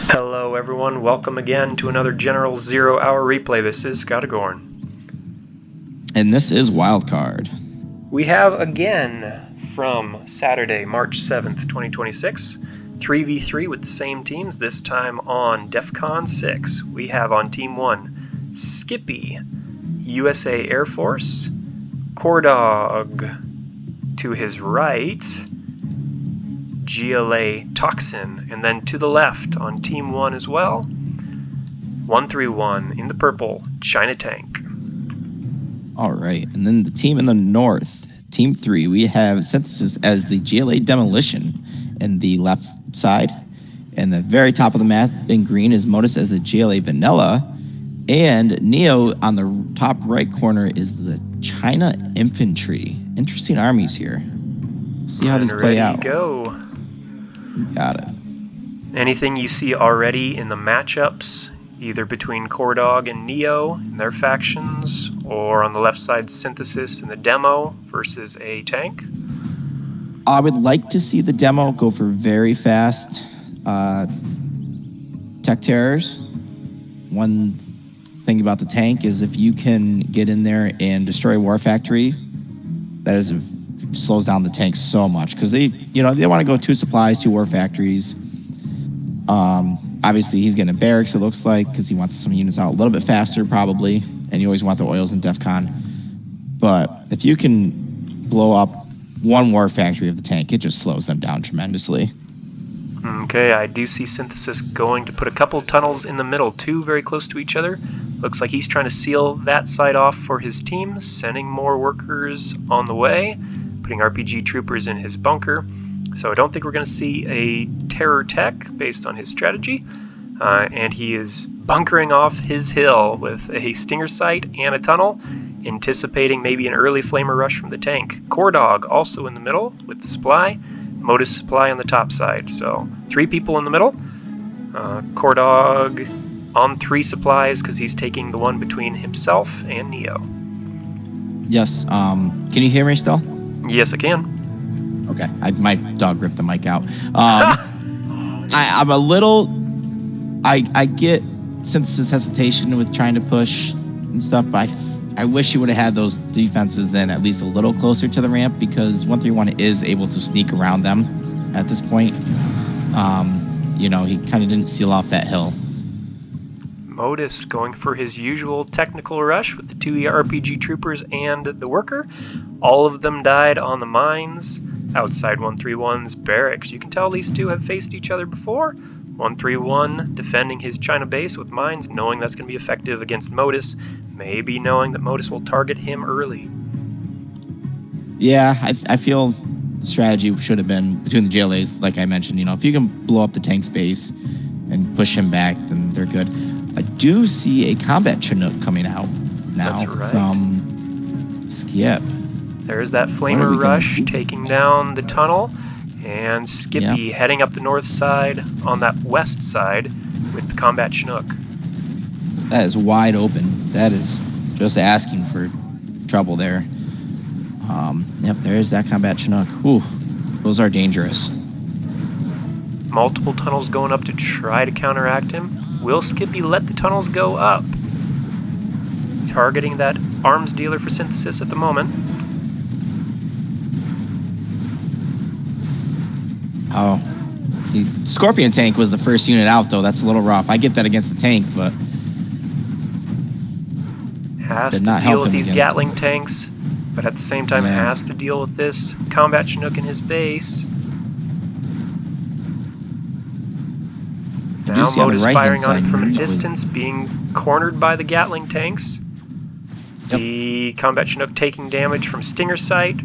Hello everyone, welcome again to another General 0 Hour replay. This is Scottagorn. And this is Wildcard. We have again from Saturday, March 7th, 2026, 3v3 with the same teams, this time on Defcon 6. We have on Team 1, Skippy, USA Air Force, Coredawg to his right, GLA Toxin, and then to the left on Team 1 as well, 131 in the purple, China Tank. All right, and then the team in the north, Team 3, we have Synthesis as the GLA Demolition in the left side, and the very top of the map in green is Modus as the GLA Vanilla, and Neo on the top right corner is the China Infantry. Interesting armies here. See how these play out. Ready to go. Got it. Anything you see already in the matchups, either between Coredawg and Neo and their factions, or on the left side Synthesis and the demo versus a tank? I would like to see the demo go for very fast tech terrors. One thing about the tank is if you can get in there and destroy War Factory, that slows down the tank so much because they want to go 2 supplies, 2 War Factories. Obviously he's getting a barracks, it looks like, because he wants some units out a little bit faster probably, and you always want the oils in Defcon. But if you can blow up 1 War Factory of the tank, it just slows them down tremendously. Okay, I do see Synthesis going to put a couple tunnels in the middle, 2 very close to each other. Looks like he's trying to seal that side off for his team, sending more workers on the way, putting RPG troopers in his bunker. So I don't think we're going to see a terror tech based on his strategy. And he is bunkering off his hill with a stinger sight and a tunnel, anticipating maybe an early flamer rush from the tank. Coredawg also in the middle with the supply. Modus supply on the top side. So 3 people in the middle. Coredawg on 3 supplies because he's taking the one between himself and Neo. Yes. Can you hear me still? Yes, I can. Okay. My dog ripped the mic out. I'm a little... I get Synthesis hesitation with trying to push and stuff, but I wish he would have had those defenses then at least a little closer to the ramp, because 131 is able to sneak around them at this point. He kind of didn't seal off that hill. Modus going for his usual technical rush with the 2 RPG troopers and the worker. All of them died on the mines outside 131's barracks. You can tell these 2 have faced each other before. 131 defending his China base with mines, knowing that's going to be effective against Modus, maybe knowing that Modus will target him early. Yeah, I feel the strategy should have been between the JLAs, like I mentioned. If you can blow up the tank's base and push him back, then they're good. I do see a combat Chinook coming out now. That's right. From Skip. There's that flamer rush taking down the tunnel, and Skippy heading up the north side on that west side with the combat Chinook. That is wide open. That is just asking for trouble there. There's that combat Chinook. Whew, those are dangerous. Multiple tunnels going up to try to counteract him. Will Skippy let the tunnels go up? Targeting that arms dealer for Synthesis at the moment. Oh, the Scorpion tank was the first unit out, though. That's a little rough. I get that against the tank, but has to deal with these Gatling tanks, but at the same time has to deal with this combat Chinook in his base. Now Modus firing on it from a distance, being cornered by the Gatling tanks. Yep. The combat Chinook taking damage from stinger sight,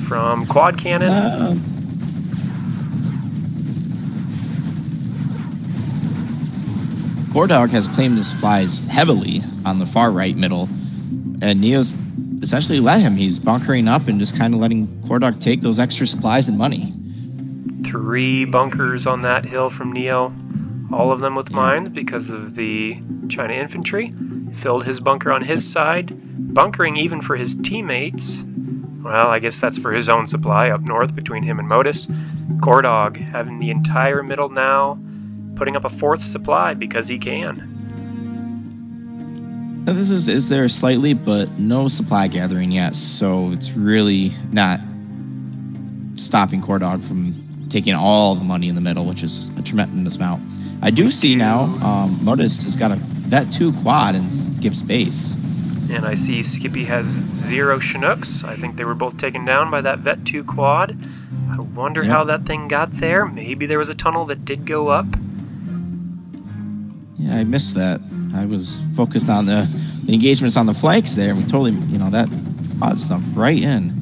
from quad cannon. Coredawg has claimed his supplies heavily on the far right middle, and Neo's essentially let him. He's bunkering up and just kind of letting Coredawg take those extra supplies and money. 3 bunkers on that hill from Neo, all of them with mines because of the China infantry. Filled his bunker on his side, bunkering even for his teammates. Well, I guess that's for his own supply up north between him and Modus. Coredawg having the entire middle now putting up a 4th supply because he can. Now this is there slightly, but no supply gathering yet, so it's really not stopping Coredawg from taking all the money in the middle, which is a tremendous amount. I do see now Modus has got a Vet 2 quad in Skip's base. And I see Skippy has 0 Chinooks. I think they were both taken down by that Vet 2 quad. I wonder how that thing got there. Maybe there was a tunnel that did go up. Yeah, I missed that. I was focused on the engagements on the flanks there. We totally, that quad snuck right in.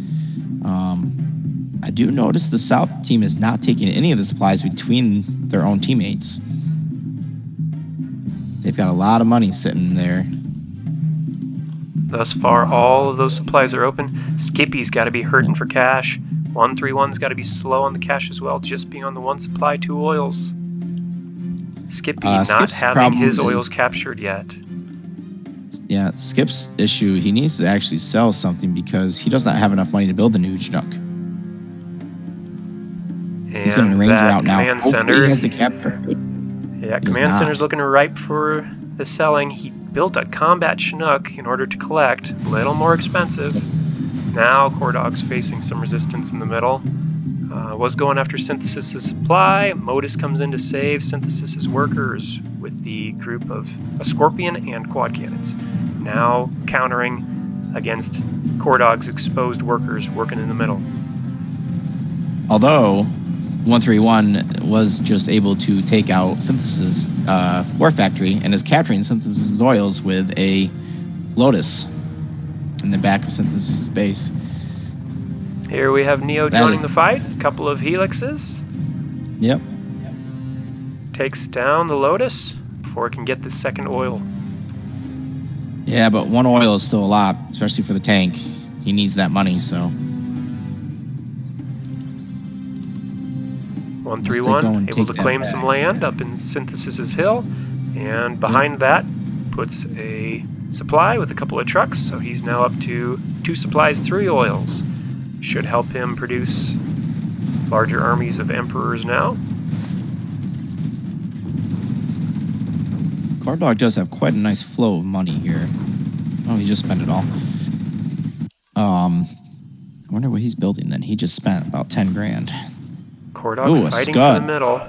I do notice the South team is not taking any of the supplies between their own teammates. They've got a lot of money sitting there. Thus far, all of those supplies are open. Skippy's got to be hurting for cash. 131's got to be slow on the cash as well, just being on the 1 supply, 2 oils. Skippy not Skip's having his oils captured yet. Yeah, Skip's issue, he needs to actually sell something because he does not have enough money to build the new Chinook. He's going to Ranger out now. Center, he has the capture. Yeah, Command Center's looking ripe for the selling. He built a combat Chinook in order to collect. A little more expensive. Now Coredawg's facing some resistance in the middle. Was going after Synthesis's supply. Modus comes in to save Synthesis's workers with the group of a Scorpion and quad cannons. Now countering against Coredawg's exposed workers working in the middle. Although 131 was just able to take out Synthesis War Factory and is capturing Synthesis oils with a Lotus in the back of Synthesis base. Here we have Neo joining the fight. A couple of helixes. Yep. Takes down the Lotus before it can get the 2nd oil. Yeah, but 1 oil is still a lot, especially for the tank. He needs that money, so. 131 able to claim some land up in Synthesis's hill, and behind that puts a supply with a couple of trucks, so he's now up to 2 supplies, 3 oils. Should help him produce larger armies of Emperors now. Coredawg does have quite a nice flow of money here. Oh, he just spent it all. I wonder what he's building then. He just spent about 10 grand. Coredawg fighting for the middle,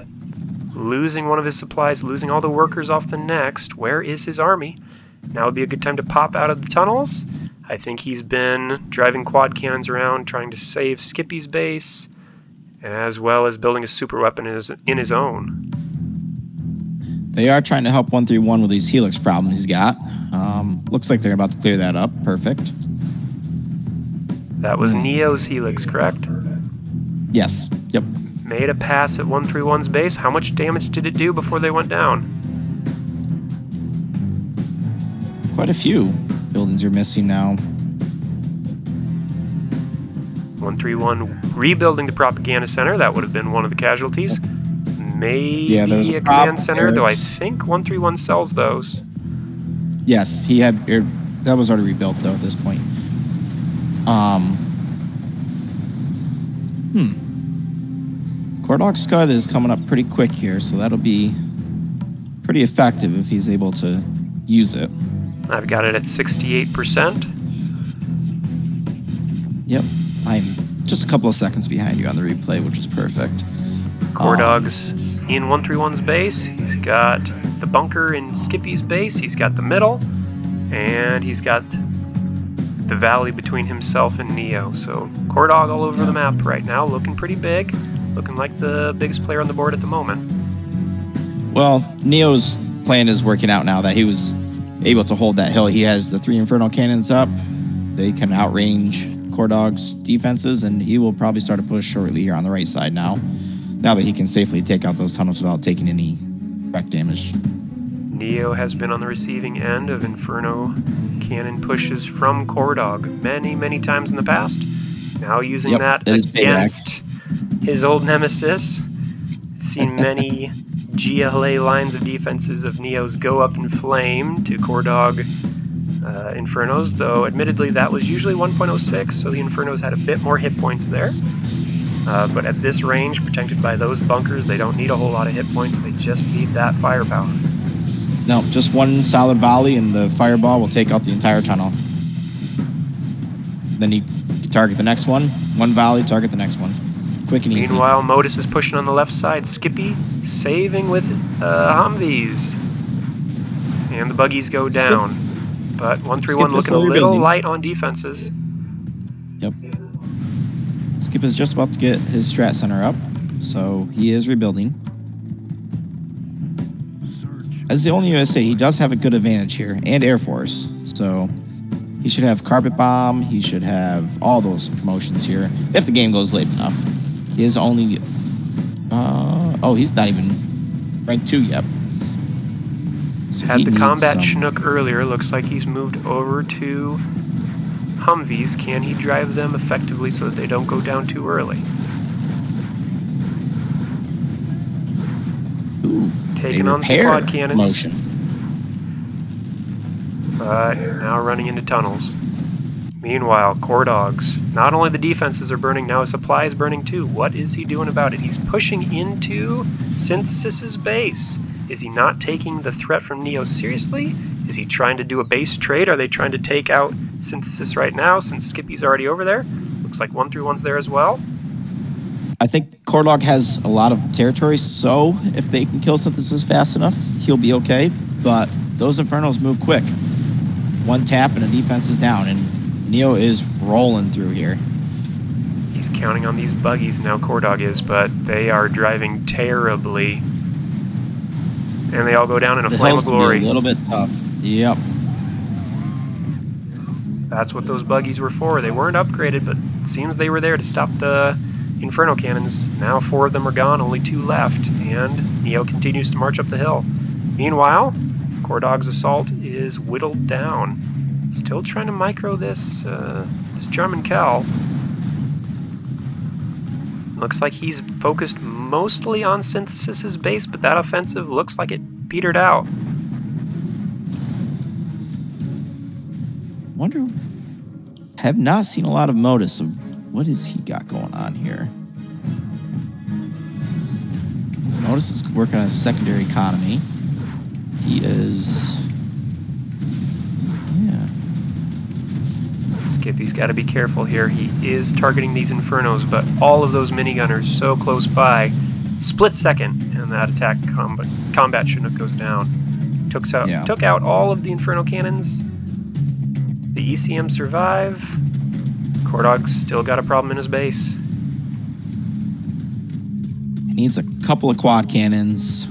losing one of his supplies, losing all the workers off the next. Where is his army? Now would be a good time to pop out of the tunnels. I think he's been driving quad cannons around trying to save Skippy's base, as well as building a super weapon in his own. They are trying to help 131 with these helix problems he's got. Looks like they're about to clear that up. Perfect. That was Neo's helix, correct? Yes. Yep. Made a pass at 131's base. How much damage did it do before they went down? Quite a few buildings are missing now. 131 rebuilding the propaganda center. That would have been one of the casualties. Maybe a command center, though I think 131 sells those. Yes, he had. That was already rebuilt though at this point. Coredawg Scud is coming up pretty quick here, so that'll be pretty effective if he's able to use it. I've got it at 68%. Yep, I'm just a couple of seconds behind you on the replay, which is perfect. Coredawg's in 131's base. He's got the bunker in Skippy's base. He's got the middle, and he's got the valley between himself and Neo. So Coredawg all over the map right now, looking pretty big, looking like the biggest player on the board at the moment. Well, Neo's plan is working out now that he was able to hold that hill. He has the 3 Inferno cannons up. They can outrange Coredawg's defenses, and he will probably start a push shortly here on the right side now that he can safely take out those tunnels without taking any direct damage. Neo has been on the receiving end of Inferno cannon pushes from Coredawg many, many times in the past. Now using that against his old nemesis. Seen many GLA lines of defenses of Neo's go up in flame to Coredawg Infernos, though admittedly that was usually 1.06, so the Infernos had a bit more hit points there. But at this range, protected by those bunkers, they don't need a whole lot of hit points. They just need that firepower. No, just one solid volley and the fireball will take out the entire tunnel. Then you target the next one. One volley, target the next one. Quick and easy. Meanwhile, Modus is pushing on the left side. Skippy saving with Humvees. And the buggies go down. But 131 looking a little light on defenses. Yep. Skip is just about to get his strat center up, so he is rebuilding. As the only USA, he does have a good advantage here, and Air Force. So he should have Carpet Bomb, he should have all those promotions here, if the game goes late enough. He is only... oh, he's not even ranked 2 yet. So had the combat Chinook earlier, looks like he's moved over to Humvees. Can he drive them effectively so that they don't go down too early? Ooh, taking on some quad cannons. But now running into tunnels. Meanwhile, Coredogs. Not only the defenses are burning, now his supply is burning too. What is he doing about it? He's pushing into Synthesis's base. Is he not taking the threat from Neo seriously? Is he trying to do a base trade? Are they trying to take out Synthesis right now since Skippy's already over there? Looks like 131's there as well. I think Coredawg has a lot of territory, so if they can kill Synthesis fast enough, he'll be okay. But those Infernos move quick. One tap and a defense is down, and Neo is rolling through here. He's counting on these buggies now, Coredawg is, but they are driving terribly. And they all go down in a flame of glory. A little bit tough. Yep. That's what those buggies were for. They weren't upgraded, but it seems they were there to stop the Inferno cannons. Now 4 of them are gone, only 2 left, and Neo continues to march up the hill. Meanwhile, Coredawg's assault is whittled down. Still trying to micro this German Cal. Looks like he's focused mostly on Synthesis's base, but that offensive looks like it petered out. Wonder, have not seen a lot of Modus of what has he got going on here. Modus is working on a secondary economy. He is, yeah. Skippy's got to be careful here. He is targeting these Infernos, but all of those minigunners so close by. Split second, and that attack combat Chinook goes down. Took out all of the Inferno cannons. The ECM survive. Coredawg's still got a problem in his base. He needs a couple of quad cannons.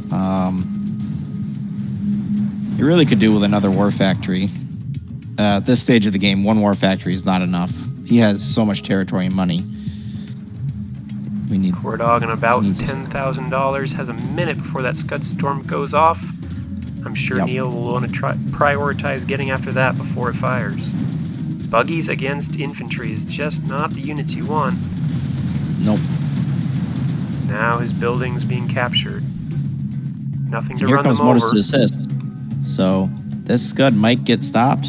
He really could do with another war factory. At this stage of the game, 1 war factory is not enough. He has so much territory and money. We need Coredawg on about $10,000. Has a minute before that Scud Storm goes off. I'm sure Neo will want to prioritize getting after that before it fires. Buggies against infantry is just not the units you want. Nope. Now his building's being captured. Nothing to Here run comes them Modus over. to assist. So this Scud might get stopped.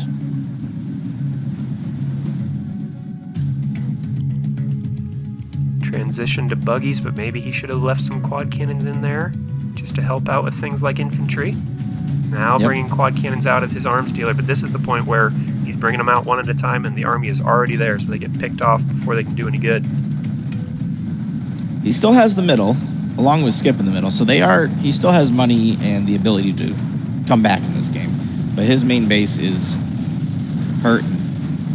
Transition to buggies, but maybe he should have left some quad cannons in there just to help out with things like infantry. Now bringing quad cannons out of his arms dealer, but this is the point where he's bringing them out one at a time and the army is already there, so they get picked off before they can do any good. He still has the middle, along with Skip in the middle, so he still has money and the ability to come back in this game. But his main base is hurt.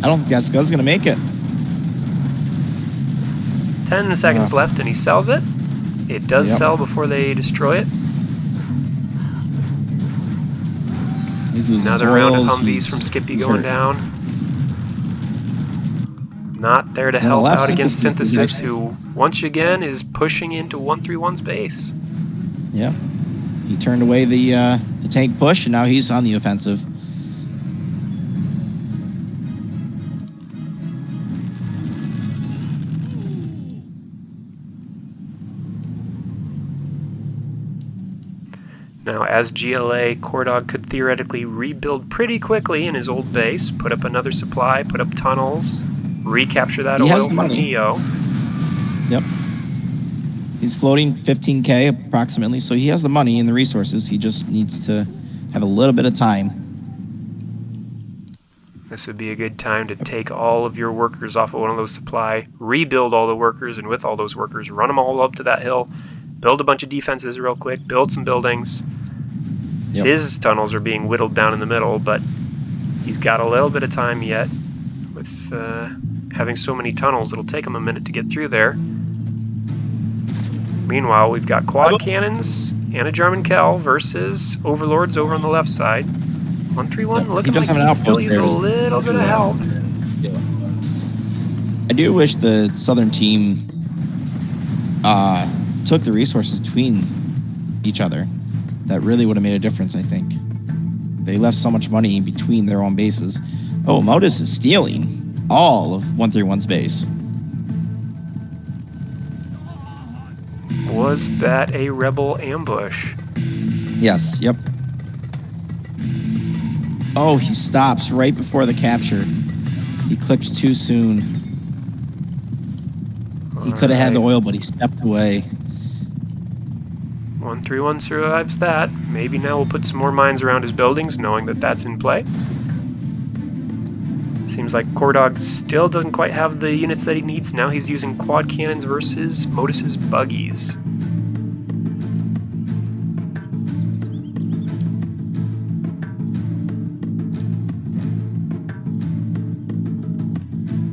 I don't think that Scud's going to make it. 10 seconds left and he sells it. It does sell before they destroy it. Another round of Humvees from Skippy going down. Not there to help out against Synthesis, who once again is pushing into 131's base. Yeah. He turned away the tank push, and now he's on the offensive. Now, as GLA, Coredawg could theoretically rebuild pretty quickly in his old base, put up another supply, put up tunnels, recapture that oil from Neo. Yep. He's floating 15K approximately, so he has the money and the resources. He just needs to have a little bit of time. This would be a good time to take all of your workers off of one of those supply, rebuild all the workers, and with all those workers, run them all up to that hill, build a bunch of defenses real quick, build some buildings. Yep. His tunnels are being whittled down in the middle, but he's got a little bit of time yet. With having so many tunnels, it'll take him a minute to get through there. Meanwhile, we've got quad cannons and a German Kell versus overlords over on the left side. 131 looking like he still needs a little bit of help. I do wish the southern team took the resources between each other. That really would have made a difference, I think. They left so much money between their own bases. Oh, Modus is stealing all of 131's base. Was that a rebel ambush? Yes, yep. Oh, he stops right before the capture. He clicked too soon. He could have had the oil, but he stepped away. 131 survives that. Maybe now we'll put some more mines around his buildings, knowing that that's in play. Seems like Coredawg still doesn't quite have the units that he needs. Now he's using quad cannons versus Modus's buggies.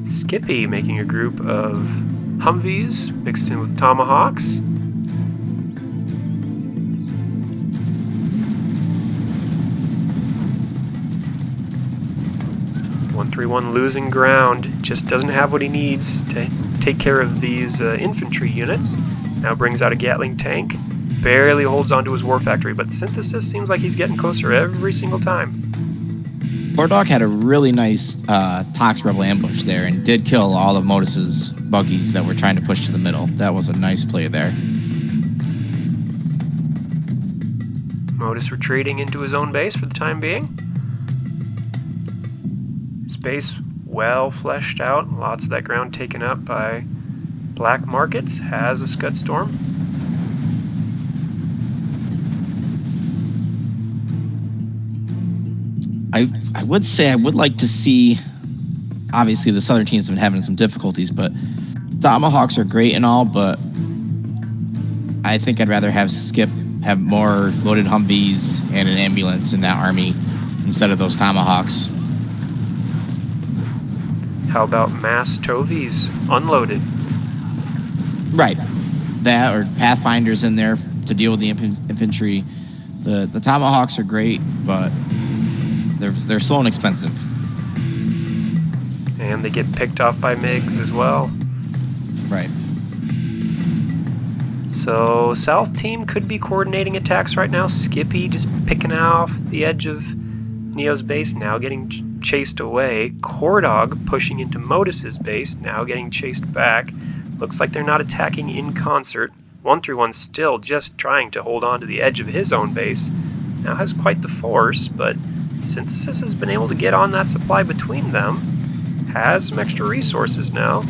Skippy making a group of Humvees mixed in with Tomahawks. .131 losing ground, just doesn't have what he needs to take care of these infantry units. Now brings out a Gatling tank, barely holds onto his war factory, but Synthesis seems like he's getting closer every single time. Coredawg had a really nice Tox Rebel ambush there and did kill all of Modus's buggies that were trying to push to the middle. That was a nice play there. Modus retreating into his own base for the time being. His base well fleshed out, lots of that ground taken up by black markets, has a Scud Storm. I would say I would like to see, obviously the southern teams have been having some difficulties, but Tomahawks are great and all, but I think I'd rather have Skip have more loaded Humvees and an ambulance in that army instead of those Tomahawks. How about mass Tovies unloaded? Right. That or Pathfinders in there to deal with the infantry. The Tomahawks are great, but they're slow and expensive. And they get picked off by MiGs as well. Right. So South team could be coordinating attacks right now. Skippy just picking off the edge of Neo's base, now getting chased away. Coredawg pushing into Modus's base, now getting chased back. Looks like they're not attacking in concert. 131 still just trying to hold on to the edge of his own base. Now has quite the force, but Synthesis has been able to get on that supply between them. Has some extra resources now.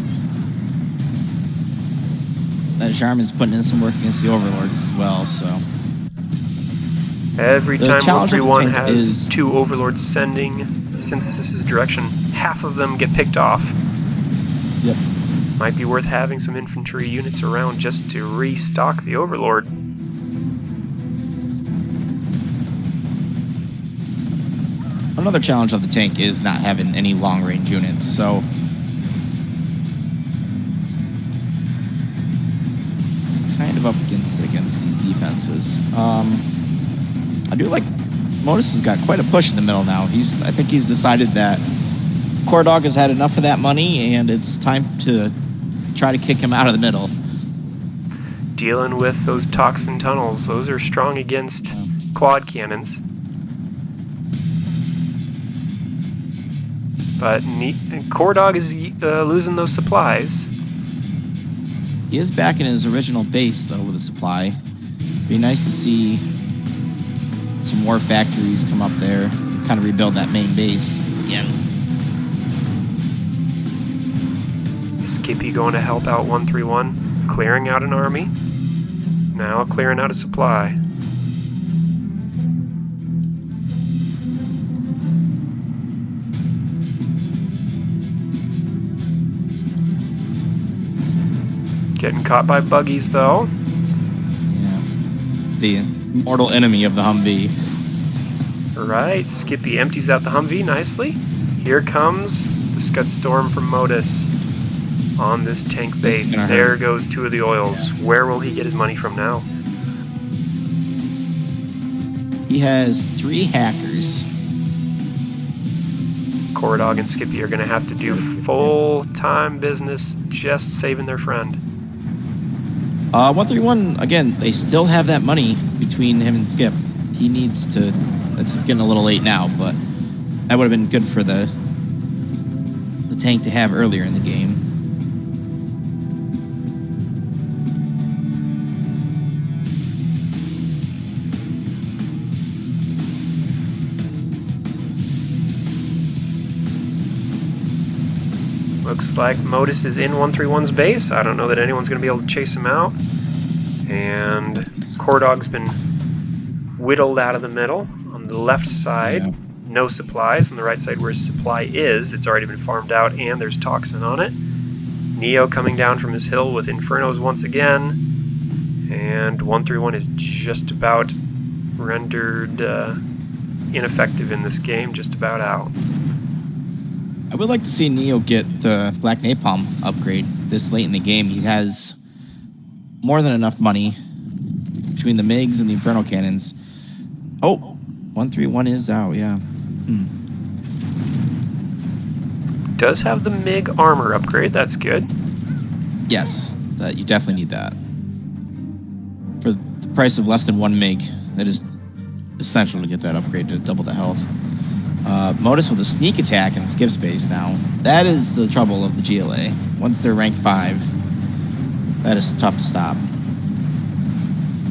That Jarman's putting in some work against the Overlords as well, so. Every time 131 has two Overlords sending Synthesis's direction, half of them get picked off. Yep. Might be worth having some infantry units around just to restock the Overlord. Another challenge of the tank is not having any long-range units, so it's kind of up against these defenses. I do like Modus has got quite a push in the middle now. I think he's decided that Coredawg has had enough of that money, and it's time to try to kick him out of the middle. Dealing with those toxin tunnels, those are strong against quad cannons. But Coredawg is losing those supplies. He is back in his original base, though, with a supply. Be nice to see some more factories come up there, kind of rebuild that main base again. Skippy going to help out 131, clearing out an army. Now clearing out a supply. Getting caught by buggies, though. Yeah. The mortal enemy of the Humvee. Right, Skippy empties out the Humvee nicely. Here comes the Scottagorn from Modus on this tank base. There goes 2 of the oils. Yeah. Where will he get his money from now? He has 3 hackers. Coredawg and Skippy are going to have to do full-time business just saving their friend. 131, again, they still have that money between him and Skip. He needs to... It's getting a little late now, but that would have been good for the tank to have earlier in the game. Looks like Modus is in 131's base. I don't know that anyone's going to be able to chase him out. And Coredawg's been whittled out of the middle. On the left side, yeah. No supplies. On the right side where his supply is, it's already been farmed out and there's toxin on it. Neo coming down from his hill with Infernos once again. And 131 is just about rendered ineffective in this game, just about out. I would like to see Neo get the Black Napalm upgrade this late in the game. He has more than enough money between the MiGs and the Inferno Cannons. Oh, 131 is out, yeah. Does have the MiG armor upgrade, that's good. Yes, that you definitely need that. For the price of less than 1 MiG, that is essential to get that upgrade to double the health. Modus with a sneak attack in skip space now. That is the trouble of the GLA. Once they're rank 5, that is tough to stop.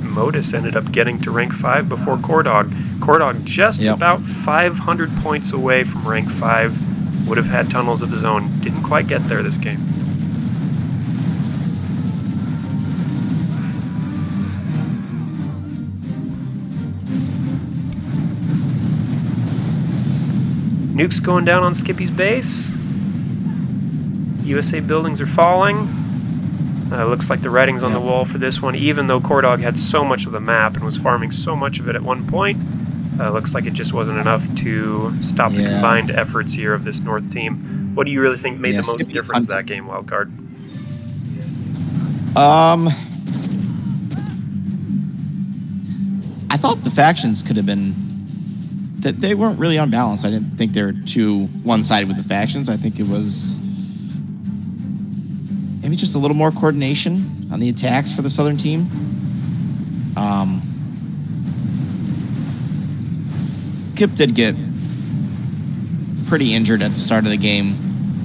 Modus ended up getting to rank 5 before Coredawg. Coredawg just about 500 points away from rank 5. Would have had tunnels of his own. Didn't quite get there this game. Nukes going down on Skippy's base. USA buildings are falling. Looks like the writing's on the wall for this one, even though Coredawg had so much of the map and was farming so much of it at one point. Looks like it just wasn't enough to stop the combined efforts here of this North team. What do you really think made the most difference that game, Wildcard? I thought the factions could have been... that they weren't really unbalanced. I didn't think they were too one-sided with the factions. I think it was maybe just a little more coordination on the attacks for the Southern team. Skip did get pretty injured at the start of the game.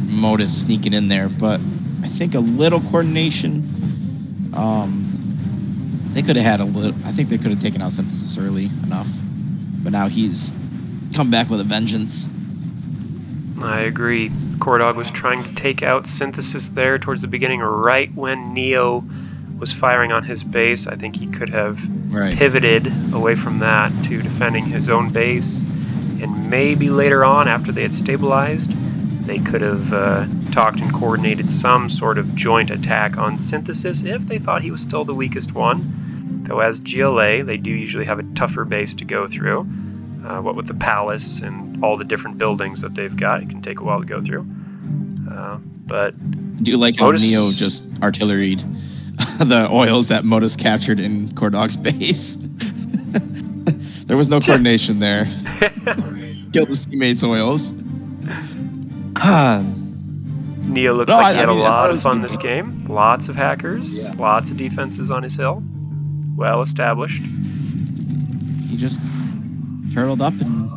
Modus sneaking in there, but I think a little coordination. They could have had a little. I think they could have taken out Synthesis early enough, but now he's come back with a vengeance. I agree. Coredawg was trying to take out Synthesis there towards the beginning, right when Neo was firing on his base. I think he could have pivoted away from that to defending his own base, and maybe later on, after they had stabilized, they could have talked and coordinated some sort of joint attack on Synthesis if they thought he was still the weakest one. Though as GLA, they do usually have a tougher base to go through. What with the palace and all the different buildings that they've got, it can take a while to go through. But do you like how Neo just artilleried the oils that Modus captured in Coredawg's base? There was no coordination there. Killed his teammates' oils. Neo looks like he had a lot of fun this game. Lots of hackers, lots of defenses on his hill. Well established. He just turtled up, and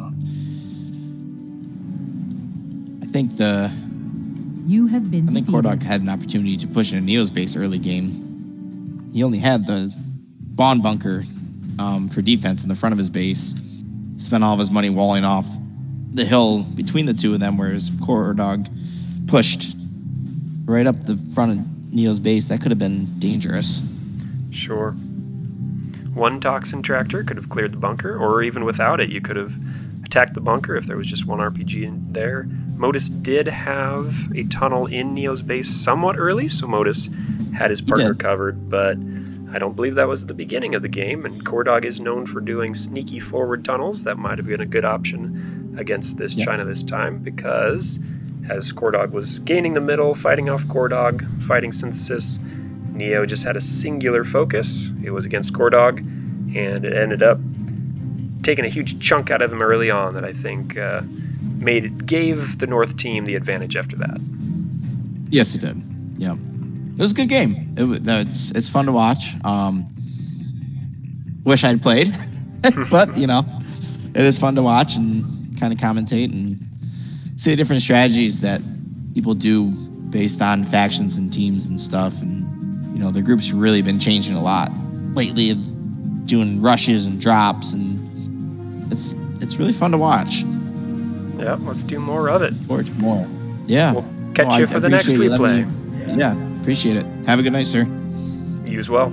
I think Coredawg had an opportunity to push into Neo's base early game. He only had the spawn bunker for defense in the front of his base. Spent all of his money walling off the hill between the two of them, whereas Coredawg pushed right up the front of Neo's base. That could have been dangerous. Sure. one toxin tractor could have cleared the bunker, or even without it, you could have attacked the bunker if there was just one RPG in there. Modus did have a tunnel in Neo's base somewhat early, so Modus had his partner covered, but I don't believe that was the beginning of the game, and Coredawg is known for doing sneaky forward tunnels. That might have been a good option against this China this time, because as Coredawg was gaining the middle, fighting off Coredawg, fighting Synthesis, Neo just had a singular focus. It was against Coredawg, and it ended up taking a huge chunk out of him early on that I think gave the North team the advantage after that. Yes, it did. Yeah. It was a good game. It's fun to watch. Wish I'd played, but it is fun to watch and kind of commentate and see the different strategies that people do based on factions and teams and stuff. And the group's really been changing a lot lately, of doing rushes and drops, and it's really fun to watch. Yeah, let's do more of it. Forge more. Yeah. We'll catch you for the next replay. Yeah, appreciate it. Have a good night, sir. You as well.